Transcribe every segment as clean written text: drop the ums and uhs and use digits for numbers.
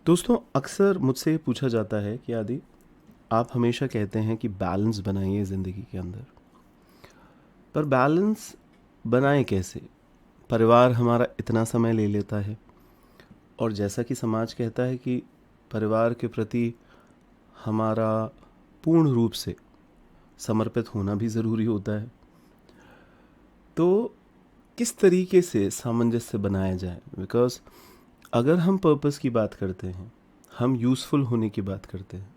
दोस्तों, अक्सर मुझसे पूछा जाता है कि आदि, आप हमेशा कहते हैं कि बैलेंस बनाइए ज़िंदगी के अंदर। पर बैलेंस बनाएं कैसे? परिवार हमारा इतना समय ले लेता है, और जैसा कि समाज कहता है कि परिवार के प्रति हमारा पूर्ण रूप से समर्पित होना भी ज़रूरी होता है। तो किस तरीके से सामंजस्य बनाया जाए? बिकॉज़ अगर हम पर्पस की बात करते हैं, हम यूज़फुल होने की बात करते हैं,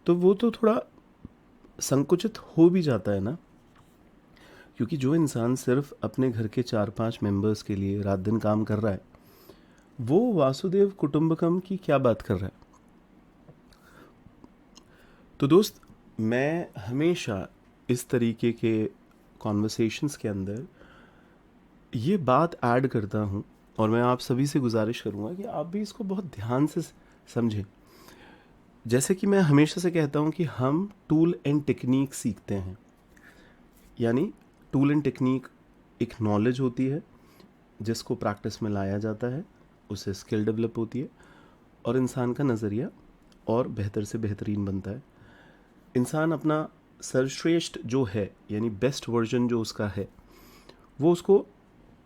तो वो तो थोड़ा संकुचित हो भी जाता है ना। क्योंकि जो इंसान सिर्फ अपने घर के 4-5 मेंबर्स के लिए रात दिन काम कर रहा है, वो वासुदेव कुटुंबकम की क्या बात कर रहा है? तो दोस्त, मैं हमेशा इस तरीके के कॉन्वर्सेशंस के अंदर ये बात ऐड करता हूँ, और मैं आप सभी से गुजारिश करूँगा कि आप भी इसको बहुत ध्यान से समझें। जैसे कि मैं हमेशा से कहता हूँ कि हम टूल एंड टेक्निक सीखते हैं, यानी टूल एंड टेक्निक एक नॉलेज होती है जिसको प्रैक्टिस में लाया जाता है, उससे स्किल डेवलप होती है, और इंसान का नज़रिया और बेहतर से बेहतरीन बनता है। इंसान अपना सर्वश्रेष्ठ जो है, यानी बेस्ट वर्जन जो उसका है, वो उसको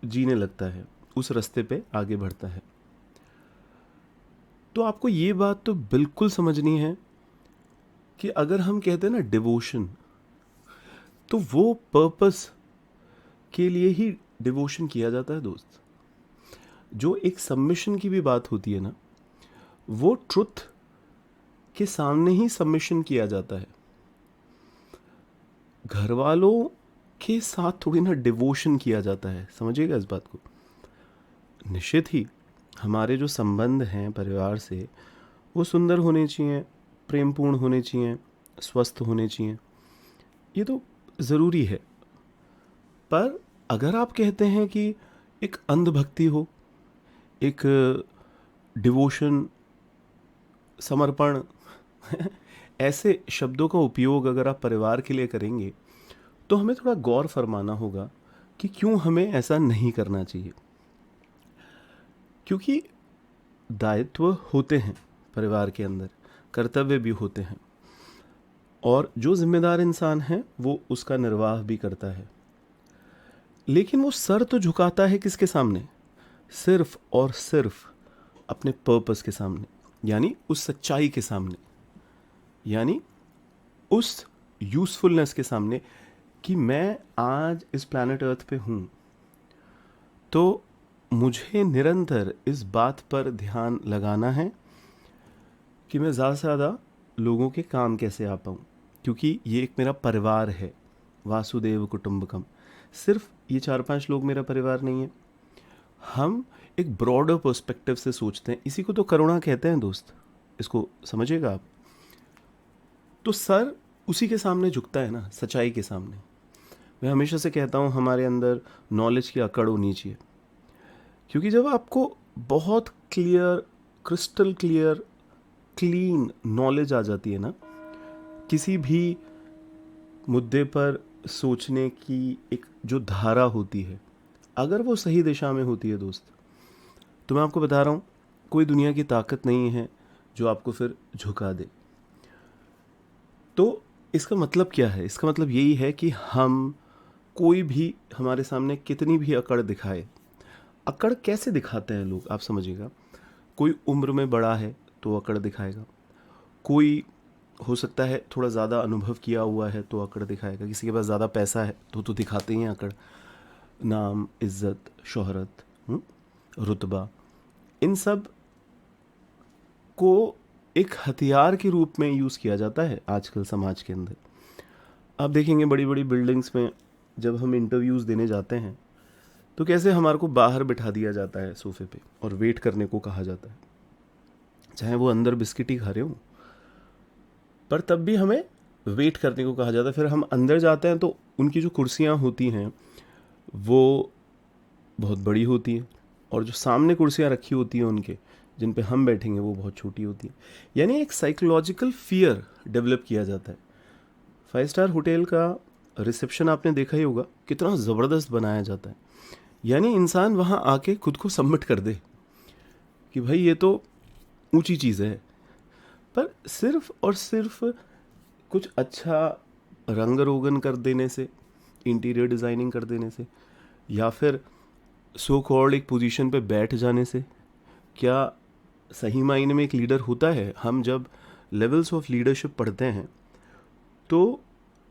जीने लगता है, उस रास्ते पे आगे बढ़ता है। तो आपको ये बात तो बिल्कुल समझनी है कि अगर हम कहते हैं ना डिवोशन, तो वो पर्पस के लिए ही डिवोशन किया जाता है दोस्त। जो एक सबमिशन की भी बात होती है ना, वो ट्रुथ के सामने ही सबमिशन किया जाता है। घर वालों के साथ थोड़ी ना डिवोशन किया जाता है, समझिएगा इस बात को। निश्चित ही हमारे जो संबंध हैं परिवार से, वो सुंदर होने चाहिए, प्रेमपूर्ण होने चाहिए, स्वस्थ होने चाहिए, ये तो ज़रूरी है। पर अगर आप कहते हैं कि एक अंधभक्ति हो, एक डिवोशन, समर्पण ऐसे शब्दों का उपयोग अगर आप परिवार के लिए करेंगे, तो हमें थोड़ा गौर फरमाना होगा कि क्यों हमें ऐसा नहीं करना चाहिए। क्योंकि दायित्व होते हैं परिवार के अंदर, कर्तव्य भी होते हैं, और जो जिम्मेदार इंसान है वो उसका निर्वाह भी करता है। लेकिन वो सर तो झुकाता है किसके सामने? सिर्फ और सिर्फ अपने पर्पस के सामने, यानी उस सच्चाई के सामने, यानी उस यूज़फुलनेस के सामने कि मैं आज इस प्लैनेट अर्थ पे हूँ, तो मुझे निरंतर इस बात पर ध्यान लगाना है कि मैं ज़्यादा से ज़्यादा लोगों के काम कैसे आ पाऊँ। क्योंकि ये एक मेरा परिवार है, वासुदेव कुटुंबकम। सिर्फ ये 4-5 लोग मेरा परिवार नहीं है। हम एक ब्रॉडर पर्सपेक्टिव से सोचते हैं, इसी को तो करुणा कहते हैं दोस्त, इसको समझिएगा आप। तो सर उसी के सामने झुकता है ना, सच्चाई के सामने। मैं हमेशा से कहता हूँ हमारे अंदर नॉलेज की अकड़ होनी चाहिए। क्योंकि जब आपको बहुत clear, crystal clear, clean knowledge आ जाती है ना, किसी भी मुद्दे पर सोचने की एक जो धारा होती है, अगर वो सही दिशा में होती है दोस्त, तो मैं आपको बता रहा हूँ, कोई दुनिया की ताकत नहीं है जो आपको फिर झुका दे। तो इसका मतलब क्या है? इसका मतलब यही है कि हम, कोई भी हमारे सामने कितनी भी अकड़ दिखाए, अकड़ कैसे दिखाते हैं लोग, आप समझिएगा। कोई उम्र में बड़ा है तो अकड़ दिखाएगा, कोई हो सकता है थोड़ा ज़्यादा अनुभव किया हुआ है तो अकड़ दिखाएगा, किसी के पास ज़्यादा पैसा है तो दिखाते ही हैं अकड़। नाम, इज्जत, शोहरत, रुतबा, इन सब को एक हथियार के रूप में यूज़ किया जाता है आजकल समाज के अंदर। आप देखेंगे बड़ी बड़ी बिल्डिंग्स में जब हम इंटरव्यूज़ देने जाते हैं, तो कैसे हमारे को बाहर बिठा दिया जाता है सोफे पे, और वेट करने को कहा जाता है, चाहे वो अंदर बिस्किट ही खा रहे हो, पर तब भी हमें वेट करने को कहा जाता है। फिर हम अंदर जाते हैं तो उनकी जो कुर्सियाँ होती हैं वो बहुत बड़ी होती हैं, और जो सामने कुर्सियाँ रखी होती हैं उनके, जिन पे हम बैठेंगे, वो बहुत छोटी होती हैं। यानी एक साइकोलॉजिकल फियर डेवलप किया जाता है। 5 स्टार होटल का रिसेप्शन आपने देखा ही होगा, कितना ज़बरदस्त बनाया जाता है। यानी इंसान वहाँ आके खुद को सबमिट कर दे कि भाई ये तो ऊंची चीज़ है, पर सिर्फ और सिर्फ कुछ अच्छा रंग रोगन कर देने से, इंटीरियर डिज़ाइनिंग कर देने से, या फिर सो कॉल्ड एक पोजीशन पे बैठ जाने से क्या सही मायने में एक लीडर होता है? हम जब लेवल्स ऑफ लीडरशिप पढ़ते हैं तो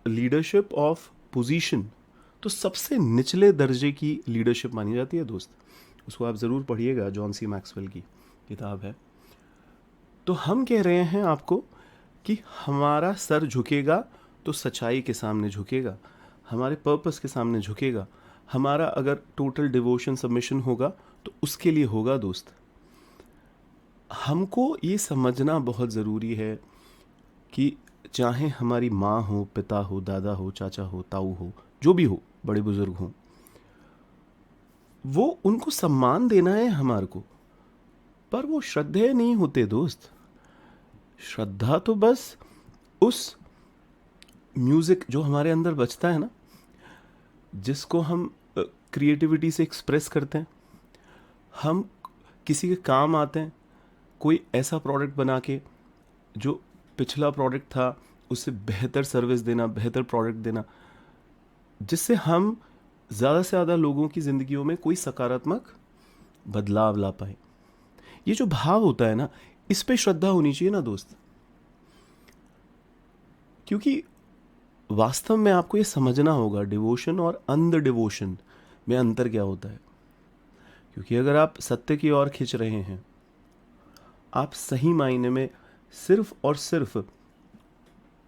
लीडरशिप ऑफ पोजीशन तो सबसे निचले दर्जे की लीडरशिप मानी जाती है दोस्त। उसको आप ज़रूर पढ़िएगा, जॉन सी मैक्सवेल की किताब है। तो हम कह रहे हैं आपको कि हमारा सर झुकेगा तो सच्चाई के सामने झुकेगा, हमारे पर्पस के सामने झुकेगा। हमारा अगर टोटल डिवोशन सबमिशन होगा तो उसके लिए होगा दोस्त। हमको ये समझना बहुत ज़रूरी है कि चाहे हमारी माँ हो, पिता हो, दादा हो, चाचा हो, ताऊ हो, जो भी हो, बड़े बुजुर्ग हों, वो उनको सम्मान देना है हमारे को, पर वो श्रद्धेय नहीं होते दोस्त। श्रद्धा तो बस उस म्यूज़िक जो हमारे अंदर बजता है ना, जिसको हम क्रिएटिविटी से एक्सप्रेस करते हैं, हम किसी के काम आते हैं, कोई ऐसा प्रोडक्ट बना के जो पिछला प्रोडक्ट था उससे बेहतर सर्विस देना, बेहतर प्रोडक्ट देना, जिससे हम ज़्यादा से ज़्यादा लोगों की ज़िंदगियों में कोई सकारात्मक बदलाव ला पाए। ये जो भाव होता है ना, इस पे श्रद्धा होनी चाहिए ना दोस्त। क्योंकि वास्तव में आपको ये समझना होगा डिवोशन और अंध डिवोशन में अंतर क्या होता है। क्योंकि अगर आप सत्य की ओर खिंच रहे हैं, आप सही मायने में सिर्फ और सिर्फ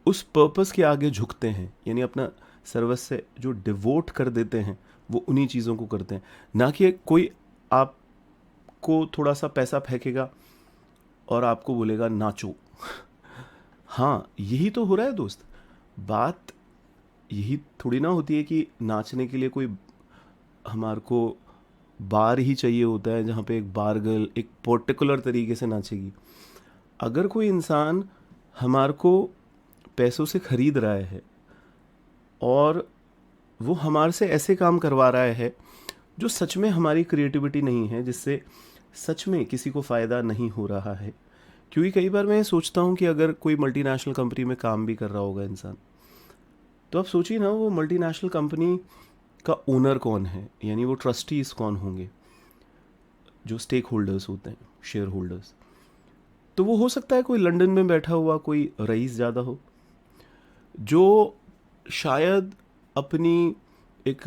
उस पर्पस के आगे झुकते हैं, यानी अपना सर्वस्व जो डिवोट कर देते हैं वो उन्हीं चीज़ों को करते हैं, ना कि कोई आपको थोड़ा सा पैसा फेंकेगा और आपको बोलेगा नाचो। हाँ, यही तो हो रहा है दोस्त। बात यही थोड़ी ना होती है कि नाचने के लिए कोई हमारे को बार ही चाहिए होता है जहाँ पे एक बार गर्ल एक पर्टिकुलर तरीके से नाचेगी। अगर कोई इंसान हमारे को पैसों से ख़रीद रहा है और वो हमारे से ऐसे काम करवा रहा है जो सच में हमारी क्रिएटिविटी नहीं है, जिससे सच में किसी को फ़ायदा नहीं हो रहा है। क्योंकि कई बार मैं सोचता हूँ कि अगर कोई मल्टीनेशनल कंपनी में काम भी कर रहा होगा इंसान, तो आप सोचिए ना, वो मल्टीनेशनल कंपनी का ओनर कौन है, यानी वो ट्रस्टीज़ कौन होंगे, जो स्टेक होल्डर्स होते हैं, शेयर होल्डर्स। तो वो हो सकता है कोई लंदन में बैठा हुआ कोई रईस ज़्यादा हो, जो शायद अपनी एक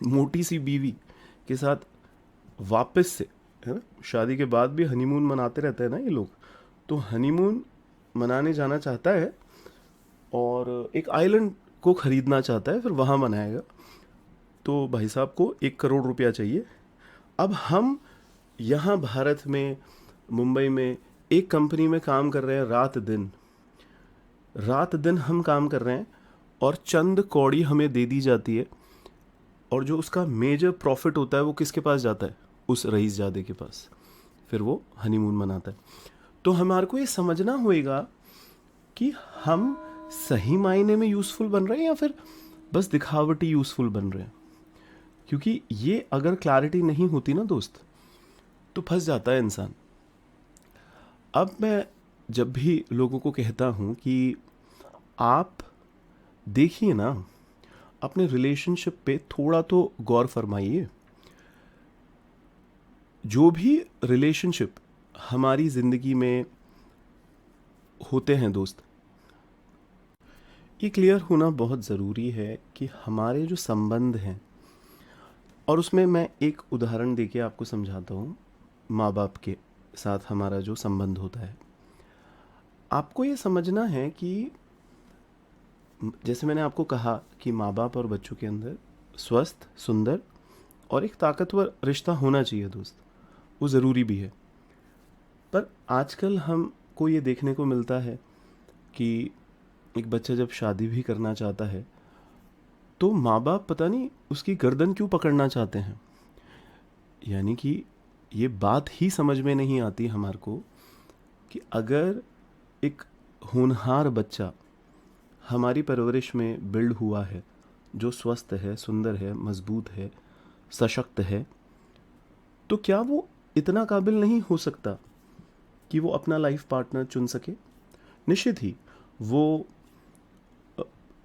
मोटी सी बीवी के साथ वापस से, है ना, शादी के बाद भी हनीमून मनाते रहते हैं ना ये लोग, तो हनीमून मनाने जाना चाहता है और एक आइलैंड को ख़रीदना चाहता है, फिर वहाँ मनाएगा। तो भाई साहब को 1 करोड़ रुपया चाहिए। अब हम यहाँ भारत में, मुंबई में एक कंपनी में काम कर रहे हैं, रात दिन हम काम कर रहे हैं और चंद कौड़ी हमें दे दी जाती है, और जो उसका मेजर प्रॉफिट होता है वो किसके पास जाता है? उस रईसजादे के पास। फिर वो हनीमून मनाता है। तो हमारे को ये समझना होएगा कि हम सही मायने में यूज़फुल बन रहे हैं या फिर बस दिखावटी यूज़फुल बन रहे हैं। क्योंकि ये अगर क्लैरिटी नहीं होती ना दोस्त, तो फंस जाता है इंसान। अब मैं जब भी लोगों को कहता हूँ कि आप देखिए ना, अपने रिलेशनशिप पे थोड़ा तो गौर फरमाइए। जो भी रिलेशनशिप हमारी ज़िंदगी में होते हैं दोस्त, ये क्लियर होना बहुत ज़रूरी है कि हमारे जो संबंध हैं, और उसमें मैं एक उदाहरण देके आपको समझाता हूँ। माँ बाप के साथ हमारा जो संबंध होता है, आपको ये समझना है कि जैसे मैंने आपको कहा कि माँ बाप और बच्चों के अंदर स्वस्थ, सुंदर और एक ताकतवर रिश्ता होना चाहिए दोस्त, वो ज़रूरी भी है। पर आजकल हमको ये देखने को मिलता है कि एक बच्चा जब शादी भी करना चाहता है तो माँ बाप पता नहीं उसकी गर्दन क्यों पकड़ना चाहते हैं। यानी कि ये बात ही समझ में नहीं आती हमारे को कि अगर एक होनहार बच्चा हमारी परवरिश में बिल्ड हुआ है, जो स्वस्थ है, सुंदर है, मजबूत है, सशक्त है, तो क्या वो इतना काबिल नहीं हो सकता कि वो अपना लाइफ पार्टनर चुन सके। निश्चित ही वो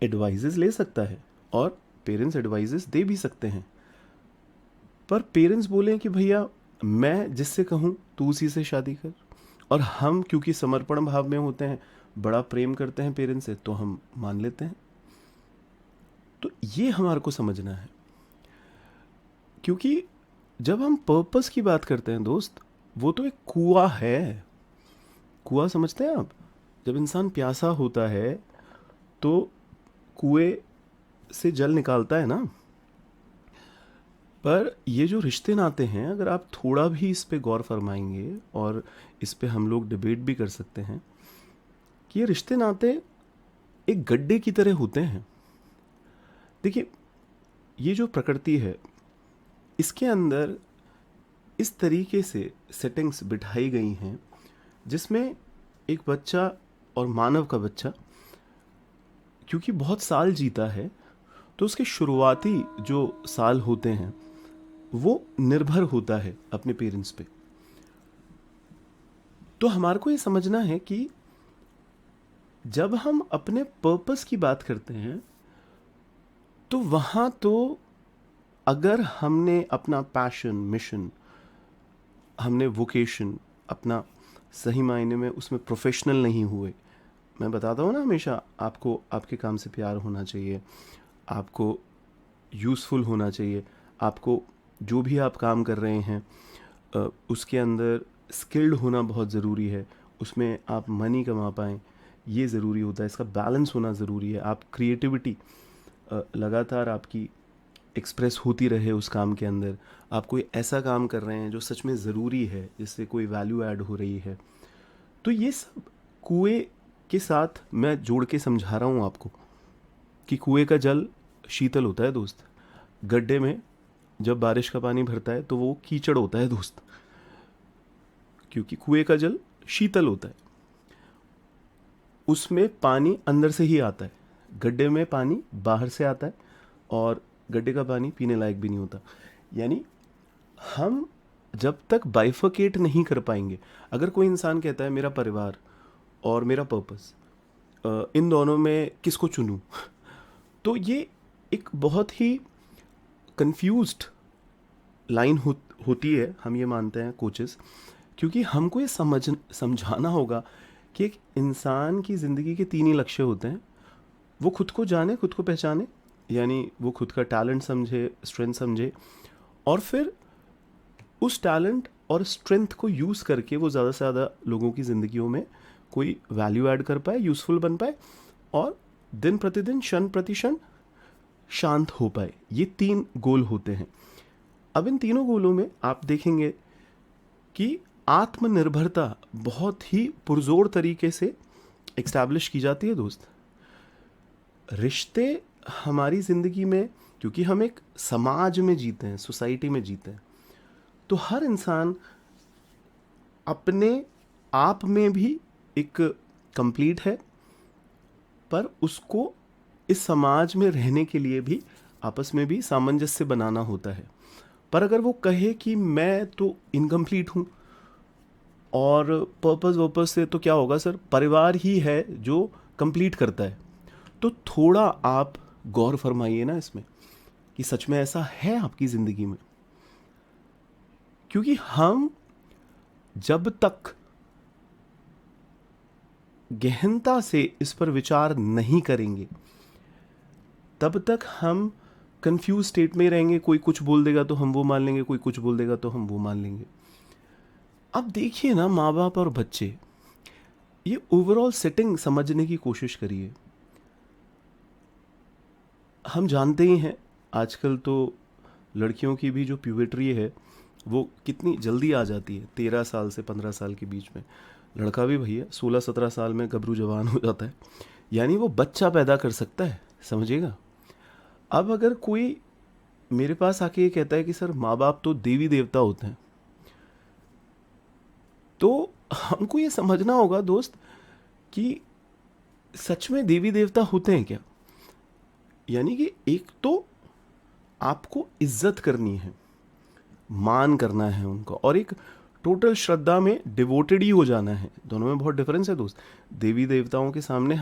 एडवाइजेस ले सकता है और पेरेंट्स एडवाइजेस दे भी सकते हैं, पर पेरेंट्स बोलें कि भैया मैं जिससे कहूँ तू उसी से शादी कर, और हम क्योंकि समर्पण भाव में होते हैं, बड़ा प्रेम करते हैं पेरेंट्स से, तो हम मान लेते हैं। तो ये हमारे को समझना है, क्योंकि जब हम पर्पस की बात करते हैं दोस्त, वो तो एक कुआं है। कुआं समझते हैं आप? जब इंसान प्यासा होता है तो कुएं से जल निकालता है ना। पर ये जो रिश्ते नाते हैं, अगर आप थोड़ा भी इस पे गौर फरमाएंगे, और इस पे हम लोग डिबेट भी कर सकते हैं, कि ये रिश्ते नाते एक गड्ढे की तरह होते हैं। देखिए, ये जो प्रकृति है, इसके अंदर इस तरीके से सेटिंग्स बिठाई गई हैं जिसमें एक बच्चा और मानव का बच्चा क्योंकि बहुत साल जीता है, तो उसके शुरुआती जो साल होते हैं वो निर्भर होता है अपने पेरेंट्स पे। तो हमारे को ये समझना है कि जब हम अपने पर्पस की बात करते हैं, तो वहाँ तो अगर हमने अपना पैशन, मिशन, हमने वोकेशन अपना सही मायने में उसमें प्रोफेशनल नहीं हुए। मैं बताता हूँ ना हमेशा, आपको आपके काम से प्यार होना चाहिए, आपको यूज़फुल होना चाहिए, आपको जो भी आप काम कर रहे हैं उसके अंदर स्किल्ड होना बहुत ज़रूरी है, उसमें आप मनी कमा पाएँ ये ज़रूरी होता है, इसका बैलेंस होना ज़रूरी है। आप क्रिएटिविटी लगातार आपकी एक्सप्रेस होती रहे उस काम के अंदर। आप कोई ऐसा काम कर रहे हैं जो सच में ज़रूरी है, जिससे कोई वैल्यू ऐड हो रही है। तो ये सब कुएं के साथ मैं जोड़ के समझा रहा हूँ आपको कि कुएं का जल शीतल होता है दोस्त। गड्ढे में जब बारिश का पानी भरता है तो वो कीचड़ होता है दोस्त, क्योंकि कुएं का जल शीतल होता है, उसमें पानी अंदर से ही आता है। गड्ढे में पानी बाहर से आता है और गड्ढे का पानी पीने लायक भी नहीं होता। यानी हम जब तक बाइफर्केट नहीं कर पाएंगे, अगर कोई इंसान कहता है मेरा परिवार और मेरा पर्पस, इन दोनों में किसको चुनूं, तो ये एक बहुत ही कंफ्यूज्ड लाइन होती है, हम ये मानते हैं कोचेस, क्योंकि हमको ये समझाना होगा कि एक इंसान की ज़िंदगी के 3 ही लक्ष्य होते हैं। वो खुद को जाने, खुद को पहचाने, यानी वो खुद का टैलेंट समझे, स्ट्रेंथ समझे, और फिर उस टैलेंट और स्ट्रेंथ को यूज़ करके वो ज़्यादा से ज़्यादा लोगों की ज़िंदगियों में कोई वैल्यू ऐड कर पाए, यूज़फुल बन पाए, और दिन प्रतिदिन, क्षण प्रति क्षण शांत हो पाए। ये 3 गोल होते हैं। अब इन तीनों गोलों में आप देखेंगे कि आत्मनिर्भरता बहुत ही पुरजोर तरीके से एक्स्टैब्लिश की जाती है दोस्त। रिश्ते हमारी ज़िंदगी में, क्योंकि हम एक समाज में जीते हैं, सोसाइटी में जीते हैं, तो हर इंसान अपने आप में भी एक कंप्लीट है, पर उसको इस समाज में रहने के लिए भी आपस में भी सामंजस्य बनाना होता है। पर अगर वो कहे कि मैं तो इनकम्प्लीट हूँ और पर्पस से, तो क्या होगा सर, परिवार ही है जो कंप्लीट करता है। तो थोड़ा आप गौर फरमाइए ना इसमें कि सच में ऐसा है आपकी ज़िंदगी में। क्योंकि हम जब तक गहनता से इस पर विचार नहीं करेंगे, तब तक हम कंफ्यूज स्टेट में रहेंगे। कोई कुछ बोल देगा तो हम वो मान लेंगे, कोई कुछ बोल देगा तो हम वो मान लेंगे। अब देखिए ना, माँ बाप और बच्चे, ये ओवरऑल सेटिंग समझने की कोशिश करिए। हम जानते ही हैं आजकल तो लड़कियों की भी जो प्यूबर्टी है वो कितनी जल्दी आ जाती है, 13 साल से 15 साल के बीच में। लड़का भी भैया 16-17 साल में गबरू जवान हो जाता है, यानी वो बच्चा पैदा कर सकता है, समझिएगा। अब अगर कोई मेरे पास आके ये कहता है कि सर माँ बाप तो देवी देवता होते हैं, तो हमको ये समझना होगा दोस्त कि सच में देवी देवता होते हैं क्या। यानी कि एक तो आपको इज्जत करनी है, मान करना है उनका, और एक टोटल श्रद्धा में डिवोटेड ही हो जाना है। दोनों में बहुत डिफरेंस है दोस्त। देवी देवताओं के सामने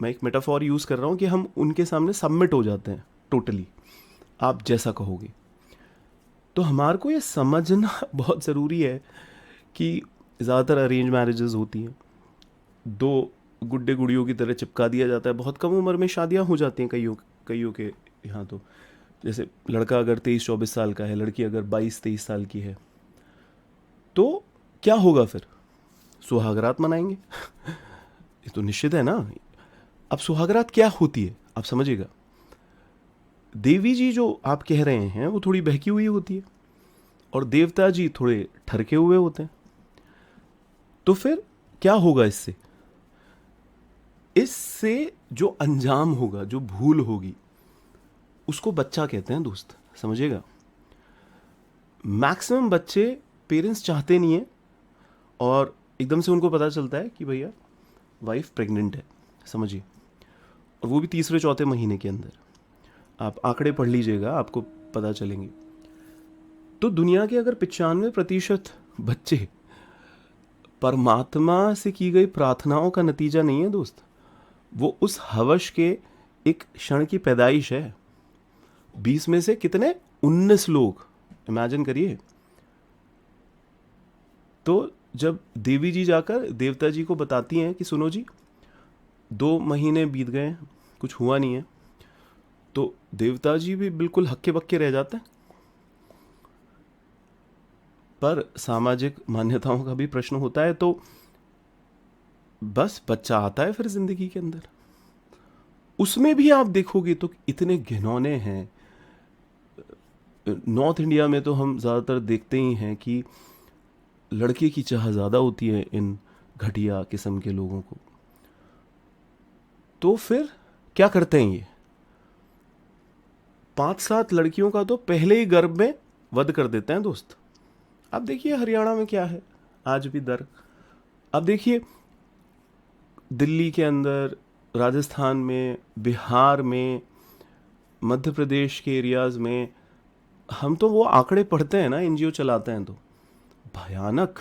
मैं एक मेटाफॉर यूज़ कर रहा हूँ कि हम उनके सामने सबमिट हो जाते हैं टोटली, आप जैसा कहोगे। तो हमारे को ये समझना बहुत ज़रूरी है कि ज़्यादातर अरेंज मैरिजेस होती हैं, दो गुड्डे गुड़ियों की तरह चिपका दिया जाता है। बहुत कम उम्र में शादियां हो जाती हैं कईयों के यहाँ। तो जैसे लड़का अगर 23-24 साल का है, लड़की अगर 22-23 साल की है, तो क्या होगा फिर? सुहागरात मनाएंगे। ये तो निश्चित है ना। अब सुहागरात क्या होती है आप समझिएगा। देवी जी जो आप कह रहे हैं वो थोड़ी बहकी हुई होती है और देवता जी थोड़े ठरके हुए होते हैं। तो फिर क्या होगा इससे? इससे जो अंजाम होगा, जो भूल होगी, उसको बच्चा कहते हैं दोस्त, समझिएगा। मैक्सिमम बच्चे पेरेंट्स चाहते नहीं है और एकदम से उनको पता चलता है कि भैया वाइफ प्रेग्नेंट है, समझिए, और वो भी तीसरे चौथे महीने के अंदर। आप आंकड़े पढ़ लीजिएगा, आपको पता चलेंगे। तो दुनिया के अगर 95% बच्चे परमात्मा से की गई प्रार्थनाओं का नतीजा नहीं है दोस्त, वो उस हवश के एक क्षण की पैदाइश है। 20 में से कितने? 19 लोग, इमेजिन करिए। तो जब देवी जी जाकर देवता जी को बताती हैं कि सुनो जी 2 महीने बीत गए, कुछ हुआ नहीं है, तो देवता जी भी बिल्कुल हक्के बक्के रह जाते हैं। पर सामाजिक मान्यताओं का भी प्रश्न होता है, तो बस बच्चा आता है फिर जिंदगी के अंदर। उसमें भी आप देखोगे तो इतने घिनौने हैं। नॉर्थ इंडिया में तो हम ज़्यादातर देखते ही हैं कि लड़के की चाह ज़्यादा होती है इन घटिया किस्म के लोगों को। तो फिर क्या करते हैं ये? 5-7 लड़कियों का तो पहले ही गर्भ में वध कर देते हैं दोस्त। अब देखिए हरियाणा में क्या है आज भी दर। अब देखिए दिल्ली के अंदर, राजस्थान में, बिहार में, मध्य प्रदेश के एरियाज़ में, हम तो वो आंकड़े पढ़ते हैं ना, एनजीओ चलाते हैं, तो भयानक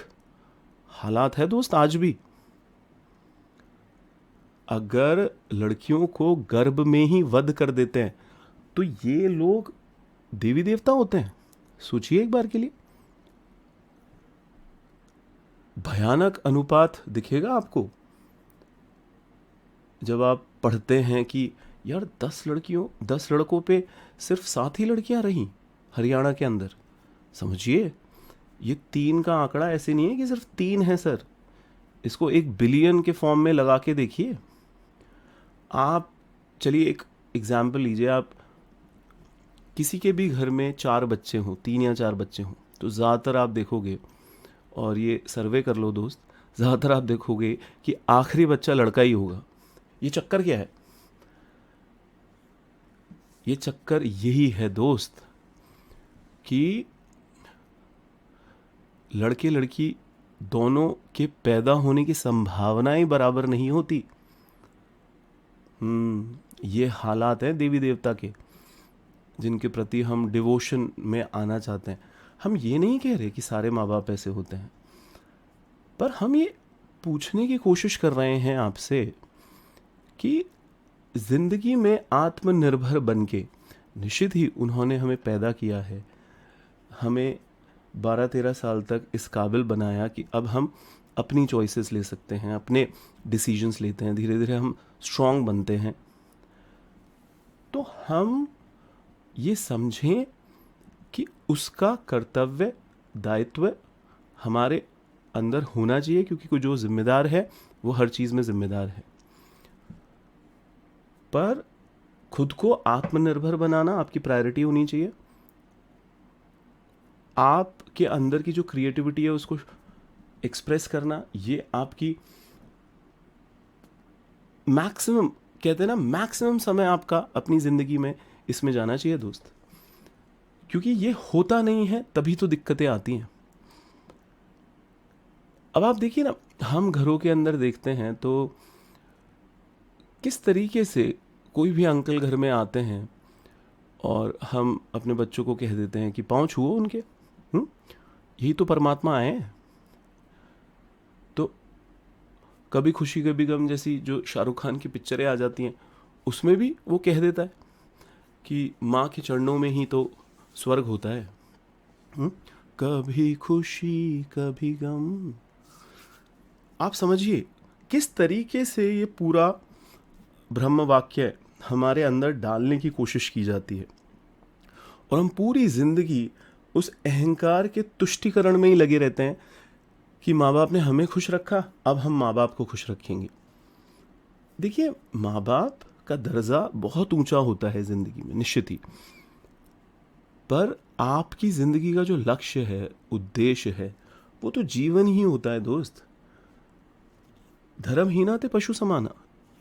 हालात है दोस्त आज भी। अगर लड़कियों को गर्भ में ही वध कर देते हैं तो ये लोग देवी देवता होते हैं? सोचिए एक बार के लिए। भयानक अनुपात दिखेगा आपको जब आप पढ़ते हैं कि यार 10 लड़कों पे सिर्फ 7 ही लड़कियां रहीं हरियाणा के अंदर। समझिए, ये 3 का आंकड़ा ऐसे नहीं है कि सिर्फ 3 है सर, इसको 1 बिलियन के फॉर्म में लगा के देखिए आप। चलिए एक एग्जाम्पल लीजिए, आप किसी के भी घर में 4 बच्चे हों, 3 या 4 बच्चे हों, तो ज़्यादातर आप देखोगे, और ये सर्वे कर लो दोस्त, ज़्यादातर आप देखोगे कि आखिरी बच्चा लड़का ही होगा। ये चक्कर क्या है? ये चक्कर यही है दोस्त कि लड़के लड़की दोनों के पैदा होने की संभावनाएं बराबर नहीं होती। ये हालात हैं देवी देवता के, जिनके प्रति हम डिवोशन में आना चाहते हैं। हम ये नहीं कह रहे कि सारे माँ बाप ऐसे होते हैं, पर हम ये पूछने की कोशिश कर रहे हैं आपसे कि जिंदगी में आत्मनिर्भर बनके, निश्चित ही उन्होंने हमें पैदा किया है, हमें 12-13 साल तक इस काबिल बनाया कि अब हम अपनी चॉइसेस ले सकते हैं, अपने डिसीजंस लेते हैं, धीरे धीरे हम स्ट्रांग बनते हैं। तो हम ये समझें कि उसका कर्तव्य, दायित्व हमारे अंदर होना चाहिए, क्योंकि कोई जो जिम्मेदार है वो हर चीज़ में जिम्मेदार है। पर खुद को आत्मनिर्भर बनाना आपकी प्रायोरिटी होनी चाहिए। आपके अंदर की जो क्रिएटिविटी है उसको एक्सप्रेस करना, ये आपकी मैक्सिमम, कहते हैं ना, मैक्सिमम समय आपका अपनी ज़िंदगी में इसमें जाना चाहिए दोस्त। क्योंकि ये होता नहीं है तभी तो दिक्कतें आती हैं। अब आप देखिए ना, हम घरों के अंदर देखते हैं तो किस तरीके से कोई भी अंकल घर में आते हैं और हम अपने बच्चों को कह देते हैं कि पाँव छुओ उनके, यही तो परमात्मा आए हैं। तो कभी खुशी कभी गम जैसी जो शाहरुख खान की पिक्चरें आ जाती हैं, उसमें भी वो कह देता है कि माँ के चरणों में ही तो स्वर्ग होता है। हुँ? कभी खुशी कभी गम। आप समझिए किस तरीके से ये पूरा ब्रह्म वाक्य हमारे अंदर डालने की कोशिश की जाती है, और हम पूरी जिंदगी उस अहंकार के तुष्टीकरण में ही लगे रहते हैं कि माँ बाप ने हमें खुश रखा, अब हम माँ बाप को खुश रखेंगे। देखिए, माँ बाप का दर्जा बहुत ऊंचा होता है जिंदगी में, निश्चित ही, पर आपकी जिंदगी का जो लक्ष्य है, उद्देश्य है, वो तो जीवन ही होता है दोस्त। धर्महीना ते पशु समाना।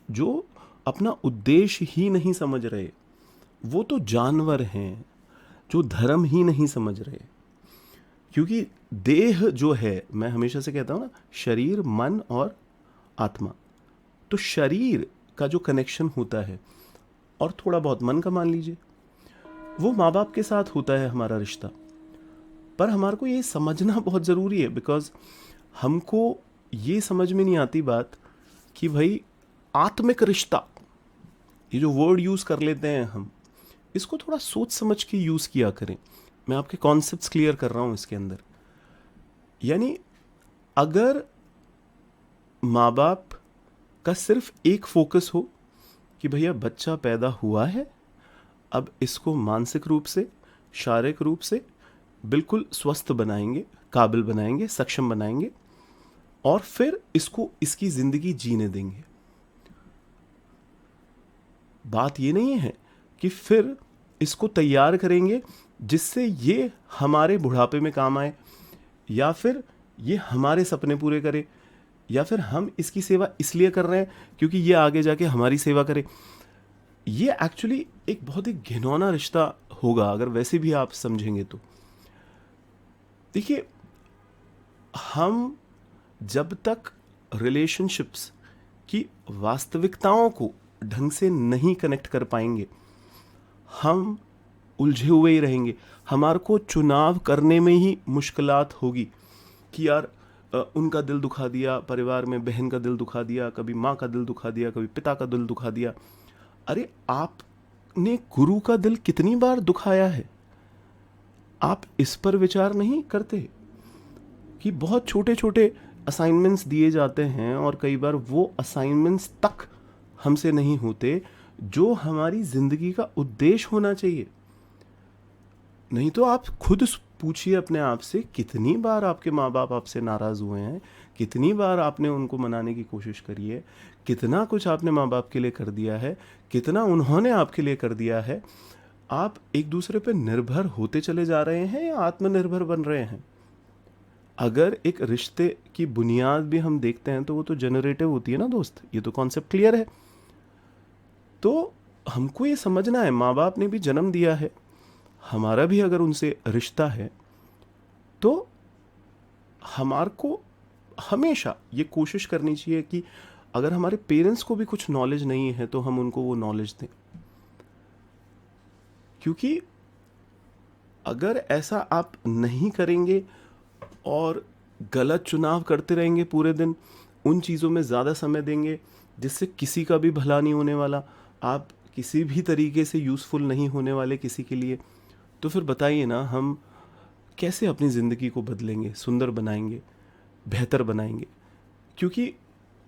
जो अपना उद्देश्य ही नहीं समझ रहे वो तो जानवर हैं, जो धर्म ही नहीं समझ रहे। क्योंकि देह जो है, मैं हमेशा से कहता हूँ ना, शरीर, मन और आत्मा। तो शरीर का जो कनेक्शन होता है और थोड़ा बहुत मन का मान लीजिए, वो माँ बाप के साथ होता है हमारा रिश्ता। पर हमारे को ये समझना बहुत ज़रूरी है, बिकॉज हमको ये समझ में नहीं आती बात कि भाई आत्मिक रिश्ता, ये जो वर्ड यूज़ कर लेते हैं हम, इसको थोड़ा सोच समझ के यूज़ किया करें। मैं आपके कॉन्सेप्ट्स क्लियर कर रहा हूँ इसके अंदर। यानी अगर माँ बाप का सिर्फ एक फोकस हो कि भैया बच्चा पैदा हुआ है, अब इसको मानसिक रूप से, शारीरिक रूप से बिल्कुल स्वस्थ बनाएंगे, काबिल बनाएंगे, सक्षम बनाएंगे, और फिर इसको इसकी ज़िंदगी जीने देंगे। बात ये नहीं है कि फिर इसको तैयार करेंगे जिससे ये हमारे बुढ़ापे में काम आए, या फिर ये हमारे सपने पूरे करे, या फिर हम इसकी सेवा इसलिए कर रहे हैं क्योंकि ये आगे जाके हमारी सेवा करे। ये एक्चुअली एक बहुत ही घिनौना रिश्ता होगा अगर वैसे भी आप समझेंगे तो। देखिए, हम जब तक रिलेशनशिप्स की वास्तविकताओं को ढंग से नहीं कनेक्ट कर पाएंगे, हम उलझे हुए ही रहेंगे। हमारे को चुनाव करने में ही मुश्किलात होगी कि यार उनका दिल दुखा दिया, परिवार में बहन का दिल दुखा दिया, कभी माँ का दिल दुखा दिया, कभी पिता का दिल दुखा दिया। अरे आपने गुरु का दिल कितनी बार दुखाया है? आप इस पर विचार नहीं करते कि बहुत छोटे छोटे असाइनमेंट्स दिए जाते हैं और कई बार वो असाइनमेंट्स तक हमसे नहीं होते जो हमारी ज़िंदगी का उद्देश्य होना चाहिए। नहीं तो आप खुद पूछिए अपने आप से, कितनी बार आपके माँ बाप आपसे नाराज़ हुए हैं, कितनी बार आपने उनको मनाने की कोशिश करी है, कितना कुछ आपने माँ बाप के लिए कर दिया है, कितना उन्होंने आपके लिए कर दिया है। आप एक दूसरे पर निर्भर होते चले जा रहे हैं या आत्मनिर्भर बन रहे हैं? अगर एक रिश्ते की बुनियाद भी हम देखते हैं तो वो तो जनरेटिव होती है ना दोस्त, ये तो कॉन्सेप्ट क्लियर है। तो हमको ये समझना है, माँ बाप ने भी जन्म दिया है, हमारा भी अगर उनसे रिश्ता है, तो हमारे को हमेशा ये कोशिश करनी चाहिए कि अगर हमारे पेरेंट्स को भी कुछ नॉलेज नहीं है तो हम उनको वो नॉलेज दें। क्योंकि अगर ऐसा आप नहीं करेंगे और गलत चुनाव करते रहेंगे पूरे दिन, उन चीज़ों में ज़्यादा समय देंगे जिससे किसी का भी भला नहीं होने वाला, आप किसी भी तरीके से यूज़फुल नहीं होने वाले किसी के लिए, तो फिर बताइए ना, हम कैसे अपनी ज़िंदगी को बदलेंगे, सुंदर बनाएंगे, बेहतर बनाएंगे? क्योंकि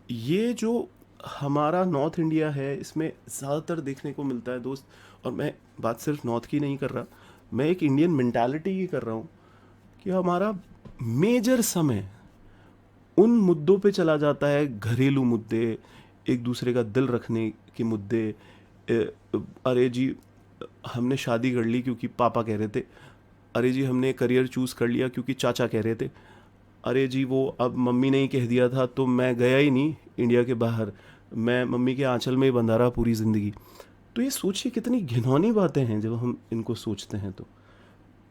ये जो हमारा नॉर्थ इंडिया है, इसमें ज़्यादातर देखने को मिलता है दोस्त, और मैं बात सिर्फ नॉर्थ की नहीं कर रहा, मैं एक इंडियन मेंटालिटी की कर रहा हूँ, कि हमारा मेजर समय उन मुद्दों पे चला जाता है, घरेलू मुद्दे, एक दूसरे का दिल रखने के मुद्दे। अरे जी हमने शादी कर ली क्योंकि पापा कह रहे थे, अरे जी हमने करियर चूज़ कर लिया क्योंकि चाचा कह रहे थे, अरे जी वो अब मम्मी ने ही कह दिया था तो मैं गया ही नहीं इंडिया के बाहर, मैं मम्मी के आंचल में ही बंधा रहा पूरी ज़िंदगी। तो ये सोचिए कितनी घिनौनी बातें हैं जब हम इनको सोचते हैं। तो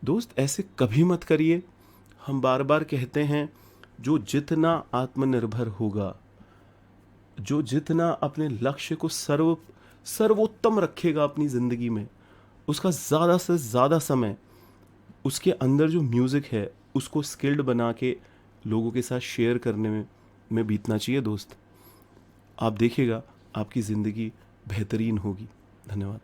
दोस्त ऐसे कभी मत करिए। हम बार बार कहते हैं, जो जितना आत्मनिर्भर होगा, जो जितना अपने लक्ष्य को सर्वोत्तम रखेगा अपनी ज़िंदगी में, उसका ज़्यादा से ज़्यादा समय उसके अंदर जो म्यूज़िक है उसको स्किल्ड बना के लोगों के साथ शेयर करने में बीतना चाहिए दोस्त। आप देखिएगा आपकी ज़िंदगी बेहतरीन होगी। धन्यवाद।